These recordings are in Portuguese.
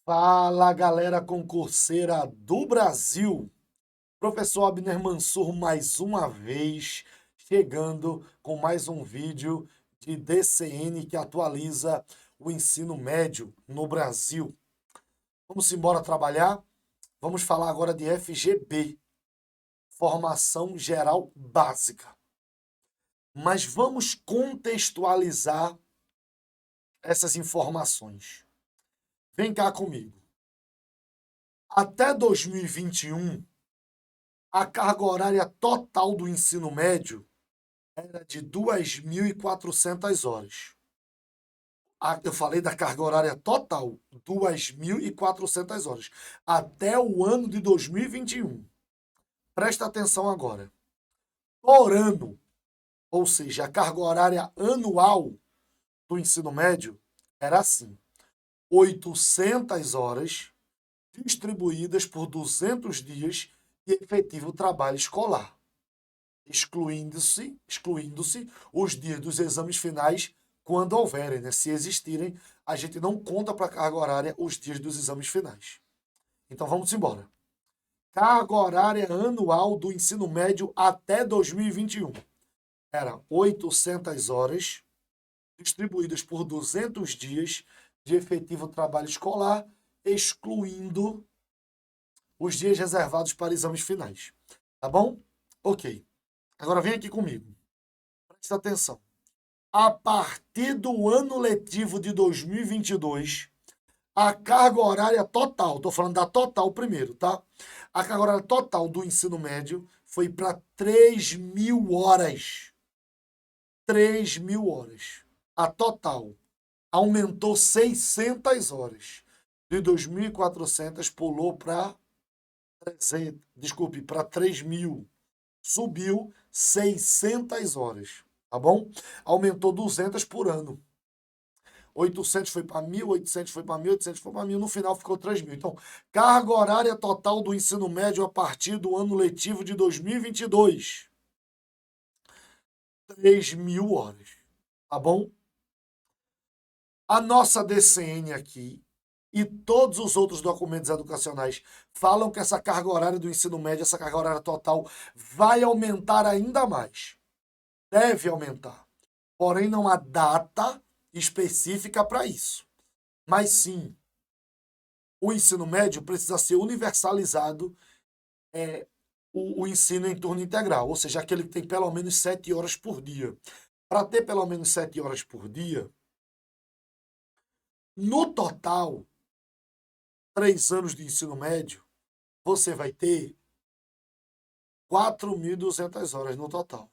Fala, galera concurseira do Brasil. Professor Abner Mansur mais uma vez chegando com mais um vídeo de DCN que atualiza o ensino médio no Brasil. Vamos embora trabalhar? Vamos falar agora de FGB, Formação Geral Básica. Mas vamos contextualizar essas informações. Vem cá comigo. Até 2021, a carga horária total do ensino médio era de 2.400 horas. Eu falei da carga horária total, 2.400 horas, até o ano de 2021. Presta atenção agora. Por ano, ou seja, a carga horária anual do ensino médio era assim: 800 horas distribuídas por 200 dias de efetivo trabalho escolar, excluindo-se os dias dos exames finais quando houverem, né? Se existirem, a gente não conta para a carga horária os dias dos exames finais. Então vamos embora. Carga horária anual do ensino médio até 2021 era 800 horas distribuídas por 200 dias de efetivo trabalho escolar, excluindo os dias reservados para exames finais. Tá bom? Ok. Agora vem aqui comigo. Presta atenção. A partir do ano letivo de 2022, a carga horária total, estou falando da total primeiro, tá? A carga horária total do ensino médio foi para 3.000 horas. 3.000 horas. A total aumentou 600 horas. De 2.400 pulou para 3.000. Subiu 600 horas, tá bom? Aumentou 200 por ano. 800 foi para 1.000, 800 foi para 1.000, 800 foi para 1.000, no final ficou 3.000. Então, carga horária total do ensino médio a partir do ano letivo de 2022. 3.000 horas, tá bom? A nossa DCN aqui e todos os outros documentos educacionais falam que essa carga horária do ensino médio, essa carga horária total, vai aumentar ainda mais. Deve aumentar. Porém, não há data específica para isso. Mas sim, o ensino médio precisa ser universalizado, o ensino em turno integral, ou seja, aquele que tem pelo menos 7 horas por dia. Para ter pelo menos 7 horas por dia, no total, 3 anos de ensino médio, você vai ter 4.200 horas no total.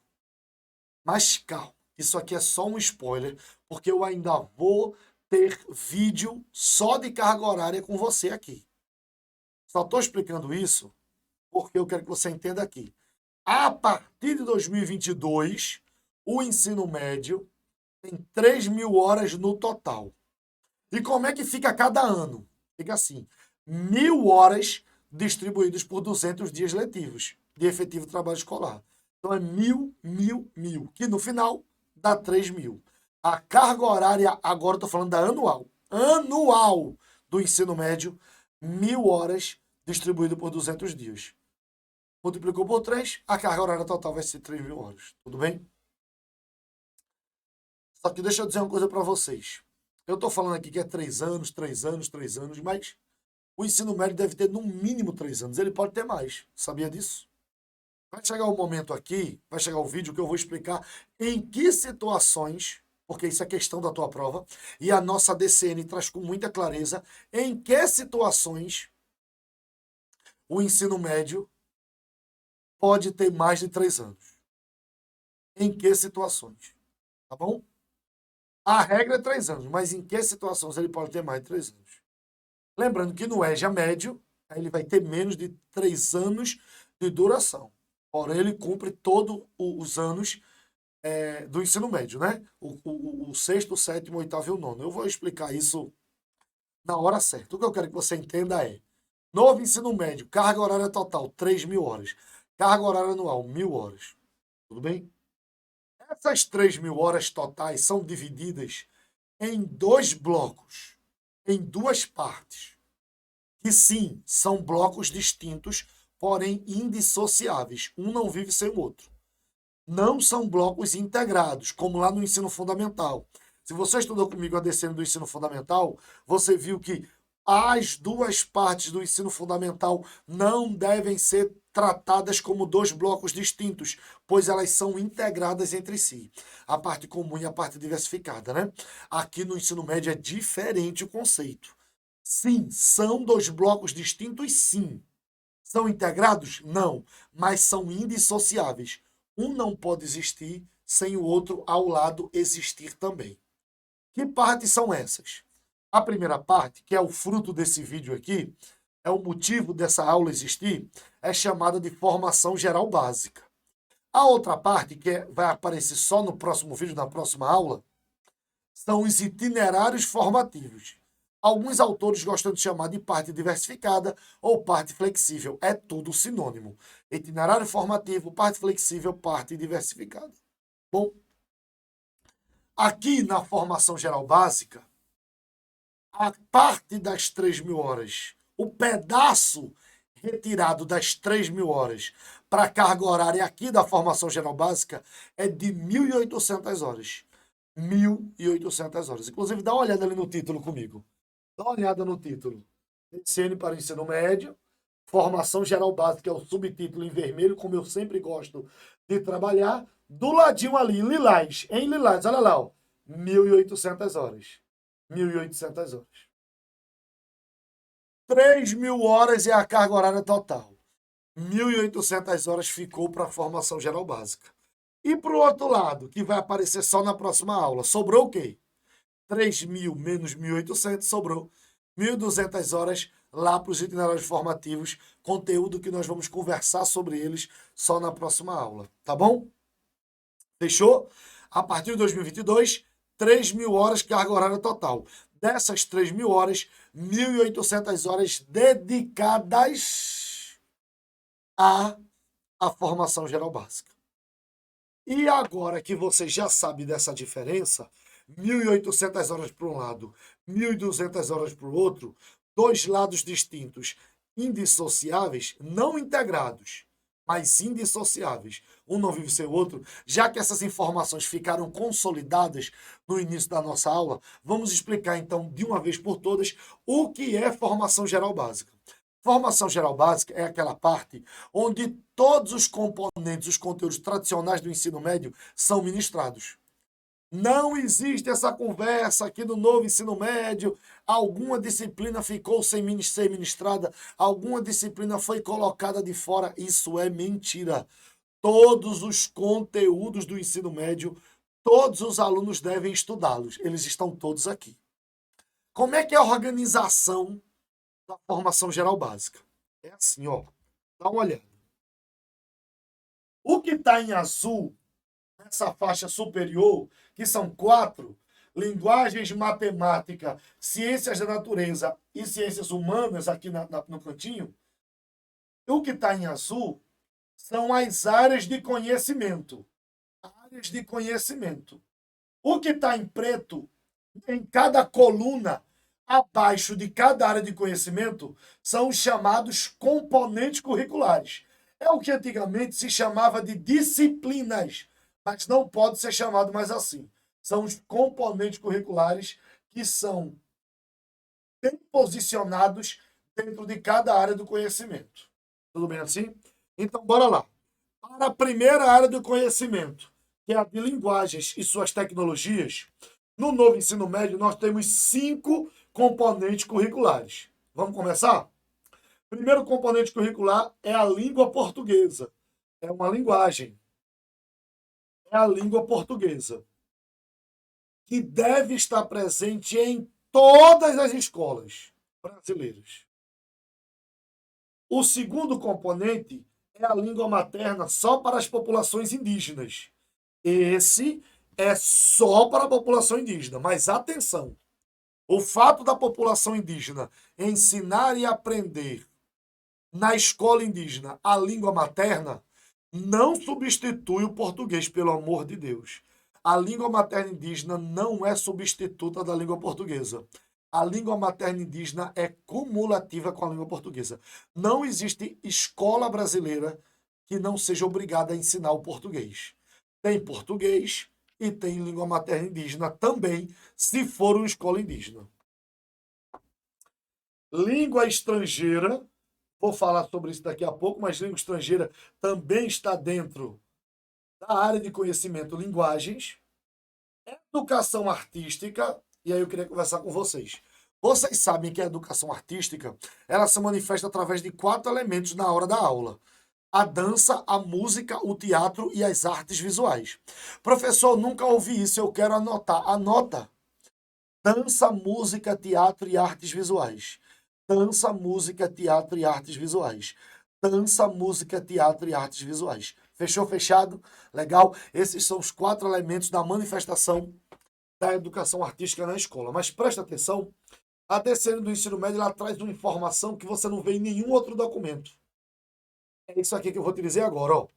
Mas calma, isso aqui é só um spoiler, porque eu ainda vou ter vídeo só de carga horária com você aqui. Só estou explicando isso porque eu quero que você entenda aqui. A partir de 2022, o ensino médio tem 3.000 horas no total. E como é que fica cada ano? Fica assim, 1.000 horas distribuídas por 200 dias letivos de efetivo trabalho escolar. Então é 1.000, que no final dá 3.000. A carga horária, agora estou falando da anual do ensino médio, 1.000 horas distribuído por 200 dias. Multiplicou por 3, a carga horária total vai ser 3.000 horas. Tudo bem? Só que deixa eu dizer uma coisa para vocês. Eu estou falando aqui que é 3 anos, 3 anos, 3 anos, mas o ensino médio deve ter no mínimo 3 anos. Ele pode ter mais. Sabia disso? Vai chegar o momento aqui, vai chegar o vídeo que eu vou explicar em que situações, porque isso é questão da tua prova, e a nossa DCN traz com muita clareza em que situações o ensino médio pode ter mais de 3 anos. Em que situações? Tá bom? A regra é 3 anos, mas em que situações ele pode ter mais de 3 anos? Lembrando que no EJA médio, ele vai ter menos de 3 anos de duração. Porém, ele cumpre todos os anos do ensino médio, né? O sexto, o sétimo, o oitavo e o nono. Eu vou explicar isso na hora certa. O que eu quero que você entenda é: novo ensino médio, carga horária total, 3.000 horas. Carga horária anual, 1.000 horas. Tudo bem? Essas 3.000 horas totais são divididas em 2 blocos, em 2 partes. que sim, são blocos distintos, porém indissociáveis. Um não vive sem o outro. Não são blocos integrados, como lá no ensino fundamental. Se você estudou comigo a DCN do ensino fundamental, você viu que as duas partes do ensino fundamental não devem ser tratadas como dois blocos distintos, pois elas são integradas entre si. A parte comum e a parte diversificada, né? Aqui no ensino médio é diferente o conceito. Sim, são dois blocos distintos, sim. São integrados? Não, mas são indissociáveis. Um não pode existir sem o outro ao lado existir também. Que partes são essas? A primeira parte, que é o fruto desse vídeo aqui, é o motivo dessa aula existir, é chamada de formação geral básica. A outra parte, vai aparecer só no próximo vídeo, na próxima aula, são os itinerários formativos. Alguns autores gostam de chamar de parte diversificada ou parte flexível. É tudo sinônimo. Itinerário formativo, parte flexível, parte diversificada. Bom, aqui na formação geral básica, a parte das 3.000 horas, o pedaço retirado das 3.000 horas para a carga horária aqui da formação geral básica é de 1.800 horas. 1.800 horas. Inclusive, dá uma olhada ali no título comigo. Dá uma olhada no título. DCN para o ensino médio, formação geral básica é o subtítulo em vermelho, como eu sempre gosto de trabalhar. Do ladinho ali, em lilás, olha lá, ó, 1.800 horas. 1.800 horas. 3.000 horas é a carga horária total. 1.800 horas ficou para a formação geral básica. E para o outro lado, que vai aparecer só na próxima aula, sobrou o quê? 3.000 menos 1.800, sobrou 1.200 horas lá para os itinerários formativos, conteúdo que nós vamos conversar sobre eles só na próxima aula, tá bom? Fechou? A partir de 2022, 3.000 horas carga horária total. Dessas 3.000 horas, 1.800 horas dedicadas à formação geral básica. E agora que você já sabe dessa diferença, 1.800 horas para um lado, 1.200 horas para o outro, dois lados distintos, indissociáveis, não integrados, mas indissociáveis. Um não vive sem o outro. Já que essas informações ficaram consolidadas no início da nossa aula, vamos explicar então, de uma vez por todas, o que é formação geral básica. Formação geral básica é aquela parte onde todos os componentes, os conteúdos tradicionais do ensino médio são ministrados. Não existe essa conversa aqui no novo ensino médio, alguma disciplina ficou sem ser ministrada, alguma disciplina foi colocada de fora. Isso é mentira. Todos os conteúdos do ensino médio, todos os alunos devem estudá-los. Eles estão todos aqui. Como é que é a organização da formação geral básica? É assim, ó. Dá uma olhada. O que está em azul, nessa faixa superior, que são 4, linguagens, matemática, ciências da natureza e ciências humanas, aqui no cantinho, o que está em azul são as áreas de conhecimento. Áreas de conhecimento. O que está em preto, em cada coluna, abaixo de cada área de conhecimento, são os chamados componentes curriculares. É o que antigamente se chamava de disciplinas, mas não pode ser chamado mais assim. São os componentes curriculares que são bem posicionados dentro de cada área do conhecimento. Tudo bem assim? Então, bora lá. Para a primeira área do conhecimento, que é a de linguagens e suas tecnologias, no novo ensino médio nós temos 5 componentes curriculares. Vamos começar? Primeiro componente curricular é a língua portuguesa. É uma linguagem. É a língua portuguesa, que deve estar presente em todas as escolas brasileiras. O segundo componente é a língua materna só para as populações indígenas. Esse é só para a população indígena, mas atenção, o fato da população indígena ensinar e aprender na escola indígena a língua materna não substitui o português, pelo amor de Deus. A língua materna indígena não é substituta da língua portuguesa. a língua materna indígena é cumulativa com a língua portuguesa. Não existe escola brasileira que não seja obrigada a ensinar o português. Tem português e tem língua materna indígena também, se for uma escola indígena. Língua estrangeira, vou falar sobre isso daqui a pouco, mas língua estrangeira também está dentro da área de conhecimento linguagens, educação artística, e aí eu queria conversar com vocês. Vocês sabem que a educação artística, ela se manifesta através de 4 elementos na hora da aula: a dança, a música, o teatro e as artes visuais. Professor, nunca ouvi isso, eu quero anotar. Anota. Dança, música, teatro e artes visuais. Dança, música, teatro e artes visuais. Dança, música, teatro e artes visuais. Fechou, fechado? Legal? Esses são os 4 elementos da manifestação da educação artística na escola. Mas presta atenção, a DCN do ensino médio ela traz uma informação que você não vê em nenhum outro documento. É isso aqui que eu vou te dizer agora. Ó.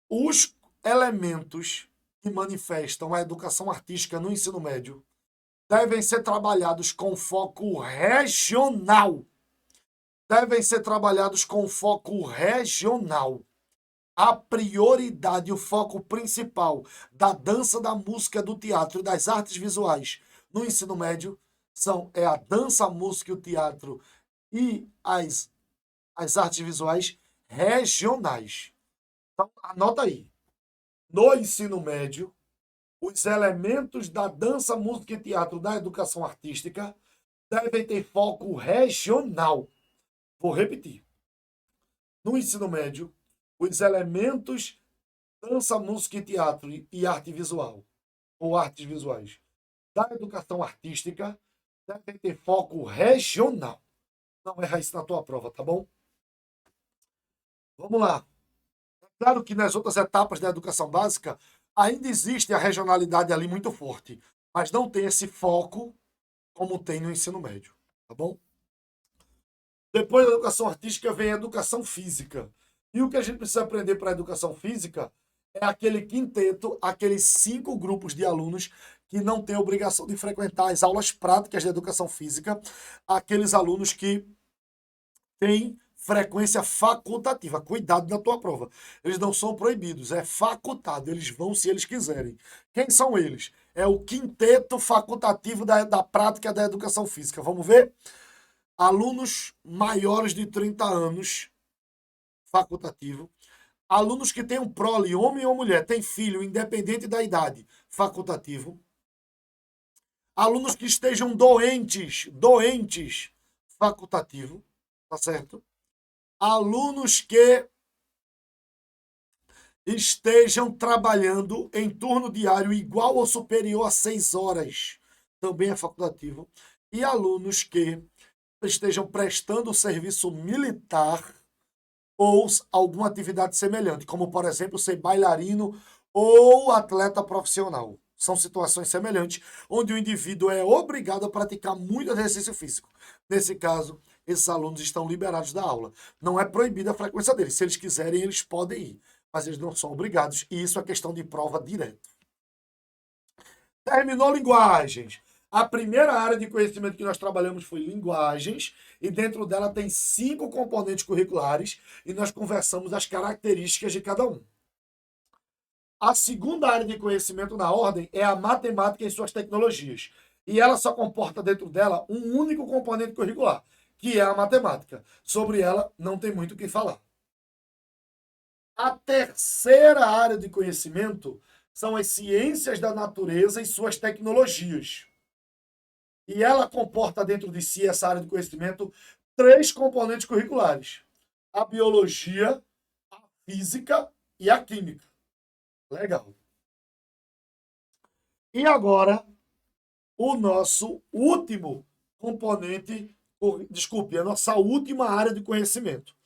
Os elementos que manifestam a educação artística no ensino médio devem ser trabalhados com foco regional. Devem ser trabalhados com foco regional. A prioridade, o foco principal da dança, da música, do teatro e das artes visuais no ensino médio é a dança, a música e o teatro e as artes visuais regionais. Então, anota aí. No ensino médio, os elementos da dança, música e teatro da educação artística devem ter foco regional. Vou repetir. No ensino médio, os elementos dança, música e teatro e arte visual, ou artes visuais, da educação artística devem ter foco regional. Não erra isso na tua prova, tá bom? Vamos lá. É claro que nas outras etapas da educação básica ainda existe a regionalidade ali muito forte, mas não tem esse foco como tem no ensino médio, tá bom? Depois da educação artística vem a educação física. E o que a gente precisa aprender para a educação física é aquele quinteto, aqueles 5 grupos de alunos que não têm obrigação de frequentar as aulas práticas de educação física, aqueles alunos que têm frequência facultativa. Cuidado na tua prova. Eles não são proibidos, é facultado. Eles vão se eles quiserem. Quem são eles? É o quinteto facultativo da prática da educação física. Vamos ver? Alunos maiores de 30 anos, facultativo. Alunos que têm um prole, homem ou mulher, tem filho, independente da idade, facultativo. Alunos que estejam doentes, facultativo, tá certo? Alunos que estejam trabalhando em turno diário igual ou superior a 6 horas, também é facultativo. E alunos que estejam prestando serviço militar ou alguma atividade semelhante, como, por exemplo, ser bailarino ou atleta profissional. São situações semelhantes, onde o indivíduo é obrigado a praticar muito exercício físico. Nesse caso, esses alunos estão liberados da aula. Não é proibida a frequência deles. Se eles quiserem, eles podem ir, mas eles não são obrigados, e isso é questão de prova direta. Terminou linguagens. A primeira área de conhecimento que nós trabalhamos foi linguagens, e dentro dela tem 5 componentes curriculares, e nós conversamos as características de cada um. A segunda área de conhecimento na ordem é a matemática e suas tecnologias. E ela só comporta dentro dela um único componente curricular, que é a matemática. Sobre ela não tem muito o que falar. A terceira área de conhecimento são as ciências da natureza e suas tecnologias. E ela comporta dentro de si, essa área de conhecimento, 3 componentes curriculares: a biologia, a física e a química. Legal. E agora, o nosso último componente, desculpe, a nossa última área de conhecimento.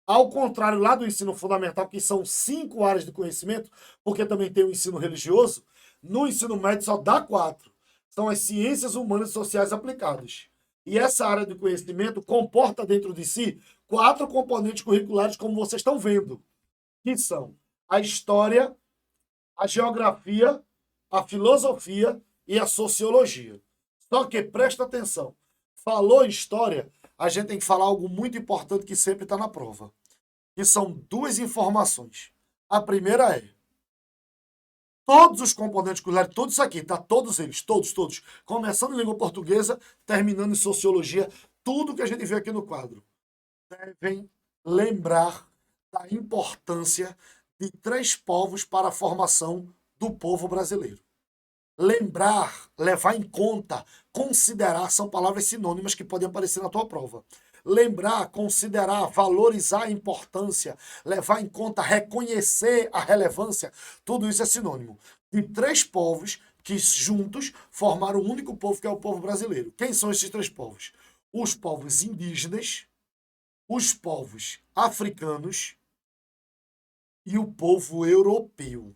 Ao contrário lá do ensino fundamental, que são 5 áreas de conhecimento, porque também tem o ensino religioso, no ensino médio só dá 4. São as ciências humanas e sociais aplicadas. E essa área de conhecimento comporta dentro de si 4 componentes curriculares, como vocês estão vendo, que são a história, a geografia, a filosofia e a sociologia. Só que presta atenção. Falou história, a gente tem que falar algo muito importante que sempre está na prova. Que são duas informações. A primeira é: todos os componentes curriculares, tudo isso aqui, tá? Todos eles, todos. Começando em língua portuguesa, terminando em sociologia, tudo que a gente vê aqui no quadro. Devem lembrar da importância de três povos para a formação do povo brasileiro. Lembrar, levar em conta, considerar, são palavras sinônimas que podem aparecer na tua prova. Lembrar, considerar, valorizar a importância, levar em conta, reconhecer a relevância, tudo isso é sinônimo de três povos que juntos formaram um único povo, que é o povo brasileiro. Quem são esses três povos? Os povos indígenas, os povos africanos e o povo europeu.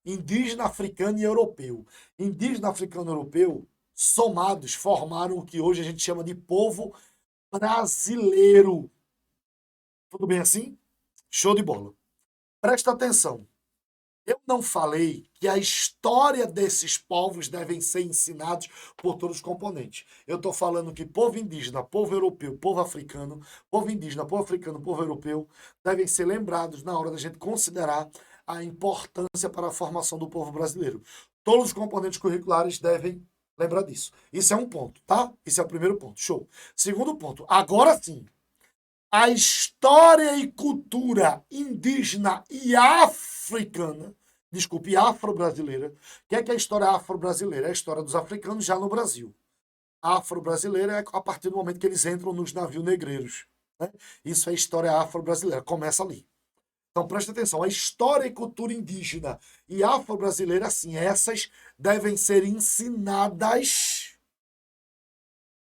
Indígena, africano e europeu. Indígena, africano e europeu, somados, formaram o que hoje a gente chama de povo brasileiro. Tudo bem assim? Show de bola. Presta atenção. Eu não falei que a história desses povos devem ser ensinados por todos os componentes. Eu estou falando que povo indígena, povo europeu, povo africano, povo indígena, povo africano, povo europeu, devem ser lembrados na hora da gente considerar a importância para a formação do povo brasileiro. Todos os componentes curriculares devem lembrar disso. Isso é um ponto, tá? Isso é o primeiro ponto. Show. Segundo ponto. Agora sim. A história e cultura indígena e africana, desculpe, afro-brasileira. O que é a história afro-brasileira? É a história dos africanos já no Brasil. Afro-brasileira é a partir do momento que eles entram nos navios negreiros. Né? Isso é história afro-brasileira, começa ali. Então preste atenção, a história e cultura indígena e afro-brasileira, assim, essas devem ser ensinadas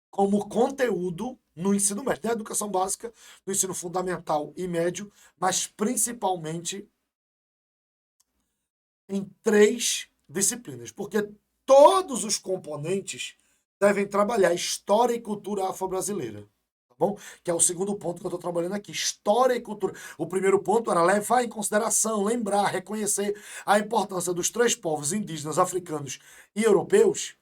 como conteúdo no ensino médio, na educação básica, no ensino fundamental e médio, mas principalmente em três disciplinas, porque todos os componentes devem trabalhar história e cultura afro-brasileira. Tá bom? Que é o segundo ponto que eu estou trabalhando aqui, história e cultura. O primeiro ponto era levar em consideração, lembrar, reconhecer a importância dos três povos indígenas, africanos e europeus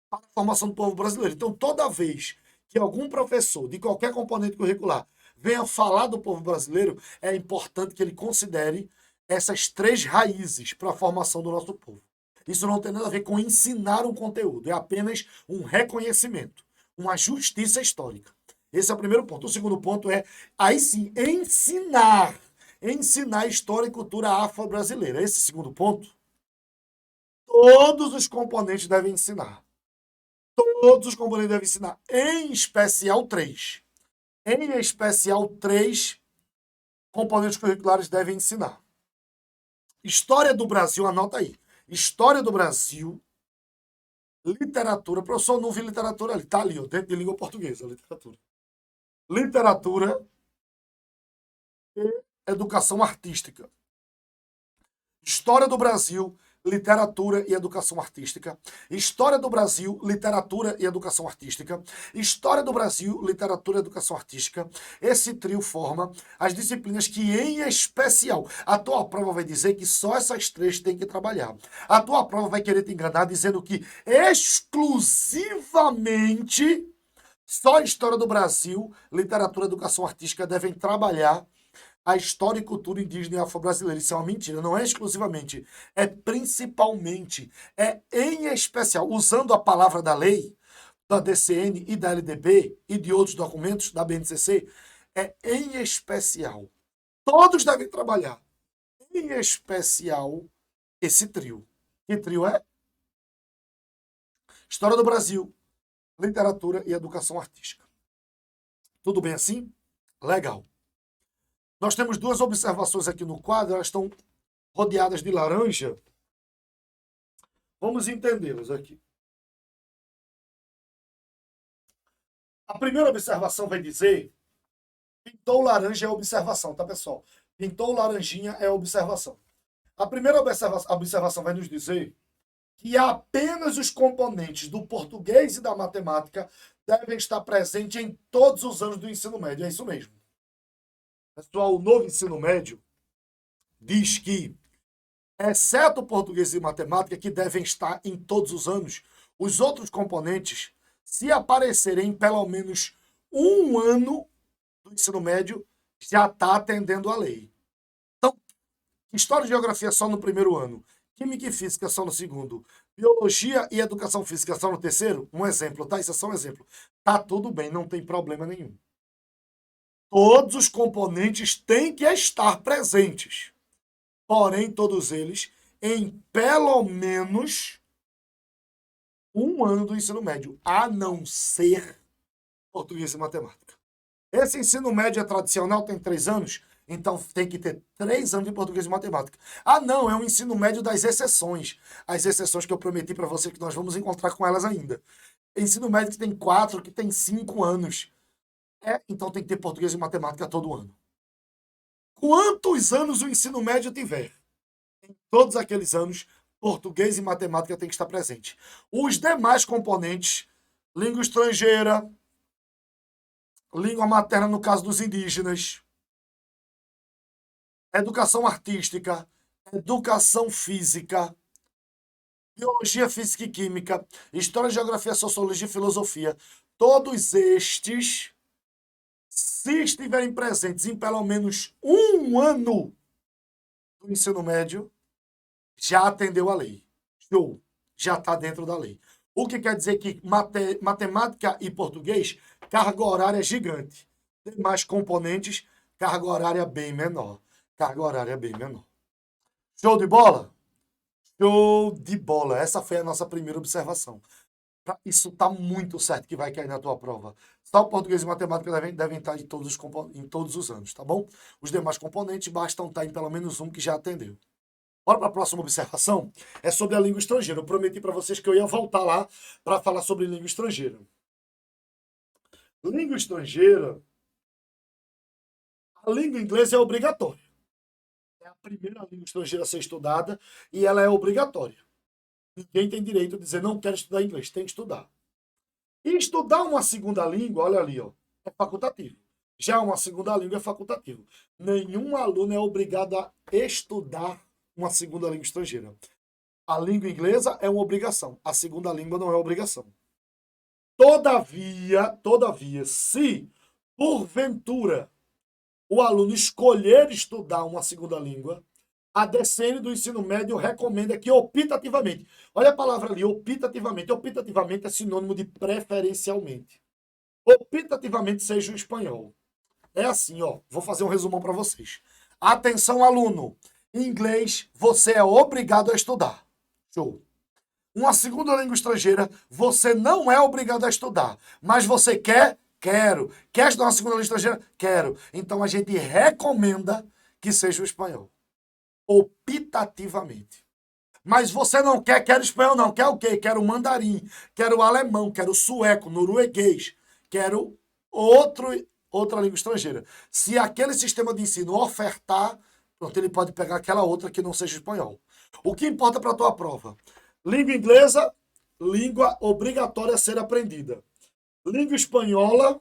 para a formação do povo brasileiro. Então, toda vez que algum professor de qualquer componente curricular venha falar do povo brasileiro, é importante que ele considere essas três raízes para a formação do nosso povo. Isso não tem nada a ver com ensinar um conteúdo, é apenas um reconhecimento, uma justiça histórica. Esse é o primeiro ponto. O segundo ponto é, aí sim, ensinar história e cultura afro-brasileira. Esse segundo ponto, todos os componentes devem ensinar. Todos os componentes devem ensinar, em especial três. Em especial, três componentes curriculares devem ensinar. História do Brasil, anota aí. História do Brasil, literatura. Professor, não vi literatura ali. Está ali, ó, dentro de língua portuguesa, literatura. Literatura e educação artística. História do Brasil, literatura e educação artística. História do Brasil, literatura e educação artística. História do Brasil, literatura e educação artística. Esse trio forma as disciplinas que, em especial, a tua prova vai dizer que só essas três tem que trabalhar. A tua prova vai querer te enganar dizendo que exclusivamente só História do Brasil, literatura e educação artística devem trabalhar a história e cultura indígena e afro-brasileira. Isso é uma mentira, não é exclusivamente, é principalmente, é em especial, usando a palavra da lei, da DCN e da LDB e de outros documentos da BNCC, é em especial. Todos devem trabalhar, em especial, esse trio. Que trio é? História do Brasil, literatura e educação artística. Tudo bem assim? Legal. Nós temos duas observações aqui no quadro, elas estão rodeadas de laranja. Vamos entendê-las aqui. A primeira observação vai dizer: pintou laranja é observação, tá, pessoal? Pintou laranjinha é observação. A primeira observação vai nos dizer que apenas os componentes do português e da matemática devem estar presentes em todos os anos do ensino médio. É isso mesmo. Pessoal, o novo ensino médio diz que, exceto português e matemática, que devem estar em todos os anos, Os outros componentes, se aparecerem em pelo menos um ano do ensino médio, já está atendendo à lei. Então, História e Geografia só no primeiro ano, Química e Física só no segundo, Biologia e Educação Física só no terceiro, um exemplo, tá? Isso é só um exemplo. Tá tudo bem, não tem problema nenhum. Todos os componentes têm que estar presentes, porém todos eles em pelo menos um ano do ensino médio, a não ser português e matemática. Esse ensino médio é tradicional, tem 3 anos, então tem que ter 3 anos de português e matemática. Ah, não, é um ensino médio das exceções. As exceções que eu prometi para você que nós vamos encontrar com elas ainda. Ensino médio que tem 4, que tem 5 anos. Então tem que ter português e matemática todo ano. Quantos anos o ensino médio tiver? Em todos aqueles anos, português e matemática tem que estar presente. Os demais componentes, língua estrangeira, língua materna no caso dos indígenas, educação artística, educação física, biologia, física e química, história, geografia, sociologia e filosofia, todos estes, se estiverem presentes em pelo menos um ano do ensino médio, já atendeu a lei. Show. Já está dentro da lei. O que quer dizer que matemática e português, carga horária gigante. Demais componentes, carga horária bem menor. Carga horária bem menor. Show de bola? Show de bola. Essa foi a nossa primeira observação. Isso está muito certo que vai cair na tua prova. Só o português e matemática devem estar em todos os anos, tá bom? Os demais componentes bastam estar em pelo menos um que já atendeu. Bora para a próxima observação? É sobre a língua estrangeira. Eu prometi para vocês que eu ia voltar lá para falar sobre língua estrangeira. Língua estrangeira, a língua inglesa é obrigatória. É a primeira língua estrangeira a ser estudada e ela é obrigatória. Ninguém tem direito de dizer não quero estudar inglês, tem que estudar. E estudar uma segunda língua, olha ali, ó, é facultativo. Já uma segunda língua é facultativo. Nenhum aluno é obrigado a estudar uma segunda língua estrangeira. A língua inglesa é uma obrigação. A segunda língua não é obrigação. Todavia, se porventura o aluno escolher estudar uma segunda língua, a DCN do ensino médio recomenda que optativamente, olha a palavra ali, optativamente. Optativamente é sinônimo de preferencialmente. Optativamente seja o espanhol. É assim, ó, vou fazer um resumão para vocês. Atenção, aluno. Em inglês, você é obrigado a estudar. Show. Uma segunda língua estrangeira, você não é obrigado a estudar. Mas você quer? Quero. Quer estudar uma segunda língua estrangeira? Quero. Então a gente recomenda que seja o espanhol. Optativamente. Mas você não quer espanhol não. Quer o quê? Quero mandarim, quero alemão, quero sueco, norueguês, quero outra língua estrangeira. Se aquele sistema de ensino ofertar, pronto, ele pode pegar aquela outra que não seja espanhol. O que importa para a tua prova? Língua inglesa, língua obrigatória a ser aprendida. Língua espanhola,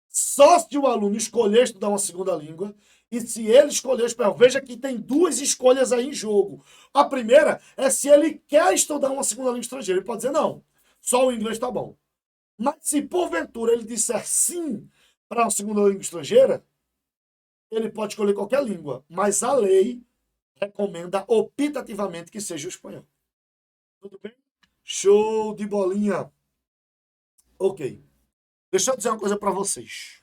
só se o aluno escolher estudar uma segunda língua, e se ele escolher o espanhol, veja que tem duas escolhas aí em jogo. A primeira é se ele quer estudar uma segunda língua estrangeira. Ele pode dizer, não, só o inglês tá bom. Mas se porventura ele disser sim para uma segunda língua estrangeira, ele pode escolher qualquer língua, mas a lei recomenda optativamente que seja o espanhol. Tudo bem? Show de bolinha. Ok. Deixa eu dizer uma coisa para vocês.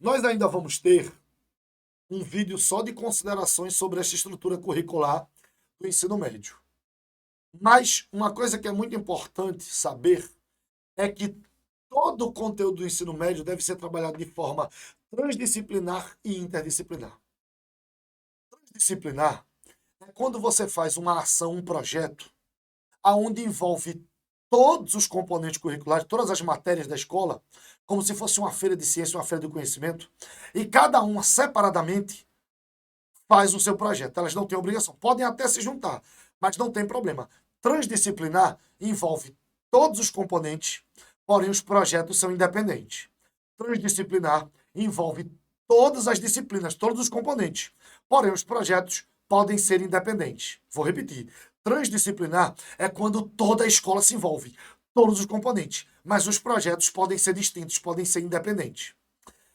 Nós ainda vamos ter um vídeo só de considerações sobre essa estrutura curricular do ensino médio. Mas uma coisa que é muito importante saber é que todo o conteúdo do ensino médio deve ser trabalhado de forma transdisciplinar e interdisciplinar. Transdisciplinar é quando você faz uma ação, um projeto, aonde envolve todos os componentes curriculares, todas as matérias da escola, como se fosse uma feira de ciência, uma feira de conhecimento, e cada uma separadamente faz o seu projeto. Elas não têm obrigação. Podem até se juntar, mas não tem problema. Transdisciplinar envolve todos os componentes, porém os projetos são independentes. Transdisciplinar envolve todas as disciplinas, todos os componentes, porém os projetos podem ser independentes. Vou repetir. Transdisciplinar é quando toda a escola se envolve, todos os componentes, mas os projetos podem ser distintos, podem ser independentes.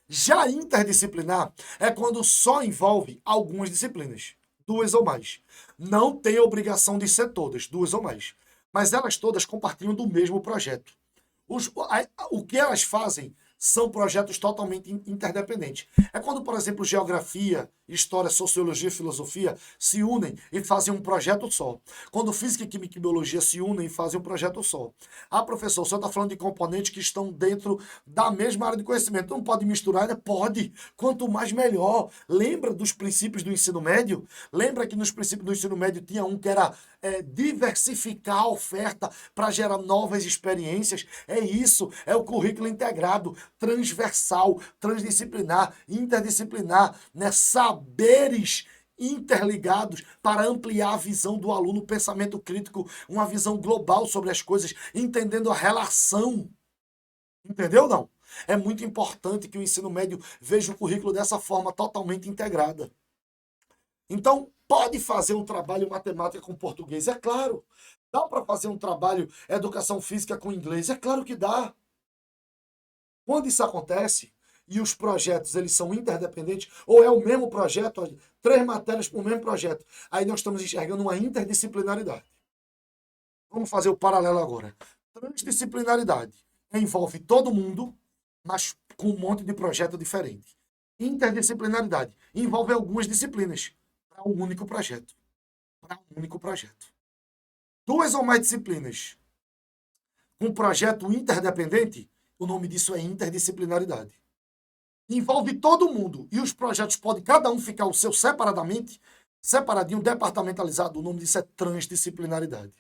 Já interdisciplinar é quando só envolve algumas disciplinas, 2 ou mais. Não tem obrigação de ser todas, 2 ou mais. Mas elas todas compartilham do mesmo projeto. O que elas fazem são projetos totalmente interdependentes. É quando, por exemplo, geografia, história, sociologia e filosofia se unem e fazem um projeto só. Quando física, química e biologia se unem e fazem um projeto só. Ah, professor, o senhor está falando de componentes que estão dentro da mesma área de conhecimento. Não pode misturar, né? Pode. Quanto mais, melhor. Lembra dos princípios do ensino médio? Lembra que nos princípios do ensino médio tinha um que era diversificar a oferta para gerar novas experiências? É isso, é o currículo integrado, transversal, transdisciplinar, interdisciplinar, né? Saberes interligados para ampliar a visão do aluno, o pensamento crítico, uma visão global sobre as coisas, entendendo a relação. Entendeu, não? É muito importante que o ensino médio veja o currículo dessa forma totalmente integrada. Então, pode fazer um trabalho matemática com português? É claro. Dá para fazer um trabalho educação física com inglês? É claro que dá. Quando isso acontece, e os projetos eles são interdependentes, ou é o mesmo projeto, 3 matérias para o mesmo projeto, aí nós estamos enxergando uma interdisciplinaridade. Vamos fazer o paralelo agora. Transdisciplinaridade envolve todo mundo, mas com um monte de projeto diferente. Interdisciplinaridade envolve algumas disciplinas para um único projeto. Para um único projeto. 2 ou mais disciplinas com projeto interdependente, o nome disso é interdisciplinaridade. Envolve todo mundo e os projetos podem cada um ficar o seu separadamente, separadinho, departamentalizado. O nome disso é transdisciplinaridade.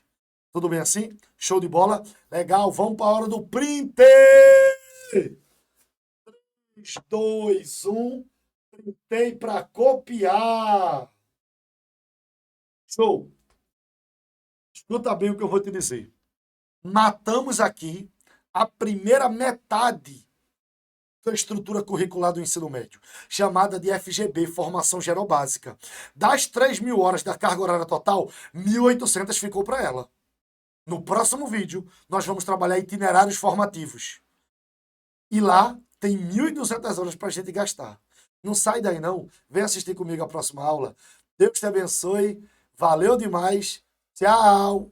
Tudo bem assim? Show de bola? Legal, vamos para a hora do print! 3, 2, 1. Printei para copiar. Show! Escuta bem o que eu vou te dizer. Matamos aqui a primeira metade da estrutura curricular do ensino médio, chamada de FGB, Formação Geral Básica. Das 3.000 horas da carga horária total, 1.800 ficou para ela. No próximo vídeo, nós vamos trabalhar itinerários formativos. E lá tem 1.200 horas para a gente gastar. Não sai daí não, vem assistir comigo a próxima aula. Deus te abençoe, valeu demais, tchau!